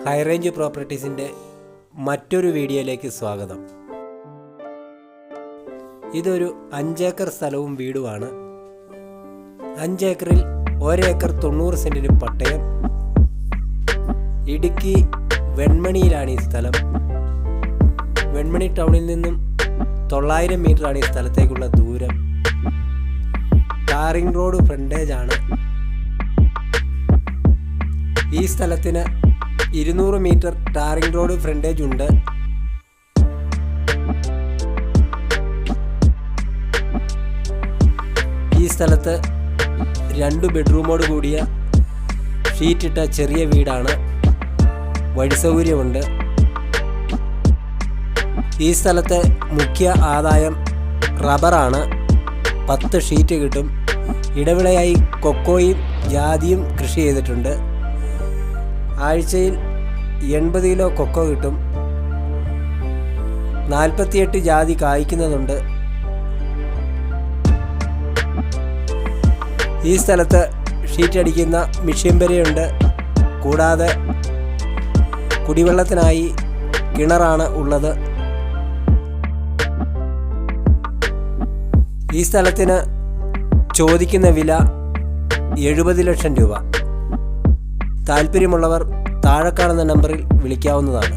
High range പ്രോപ്പർട്ടീസിൻ്റെ മറ്റൊരു വീഡിയോയിലേക്ക് സ്വാഗതം. ഇതൊരു 5 ഏക്കർ സ്ഥലവും വീടുമാണ്. 5 ഏക്കറിൽ 1 ഏക്കർ 90 സെൻറ്റിന് പട്ടയം. ഇടുക്കി വെൺമണിയിലാണ് ഈ സ്ഥലം. വെൺമണി ടൗണിൽ നിന്നും 900 മീറ്ററാണ് ഈ സ്ഥലത്തേക്കുള്ള ദൂരം. ടാറിംഗ് റോഡ് ഫ്രണ്ടേജാണ്. ഈ സ്ഥലത്തിന് 200 മീറ്റർ ടാറിംഗ് റോഡ് ഫ്രണ്ടേജ് ഉണ്ട്. ഈ സ്ഥലത്ത് 2 ബെഡ്റൂമോട് കൂടിയ ഷീറ്റിട്ട ചെറിയ വീടാണ്. വഴി സൗകര്യമുണ്ട്. ഈ സ്ഥലത്തെ മുഖ്യ ആദായം റബ്ബറാണ്. 10 ഷീറ്റ് കിട്ടും. ഇടവിളയായി കൊക്കോയും ജാതിയും കൃഷി ചെയ്തിട്ടുണ്ട്. ആഴ്ചയിൽ 80 കിലോ കൊക്കോ കിട്ടും. 48 ജാതി കായ്ക്കുന്നതുണ്ട്. ഈ സ്ഥലത്ത് ഷീറ്റ് അടിക്കുന്ന മെഷീൻ വരെയുണ്ട്. കൂടാതെ കുടിവെള്ളത്തിനായി കിണറാണ് ഉള്ളത്. ഈ സ്ഥലത്തിന് ചോദിക്കുന്ന വില 70 ലക്ഷം രൂപ. താല്പര്യമുള്ളവർ താഴെ കാണുന്ന നമ്പറിൽ വിളിക്കാവുന്നതാണ്.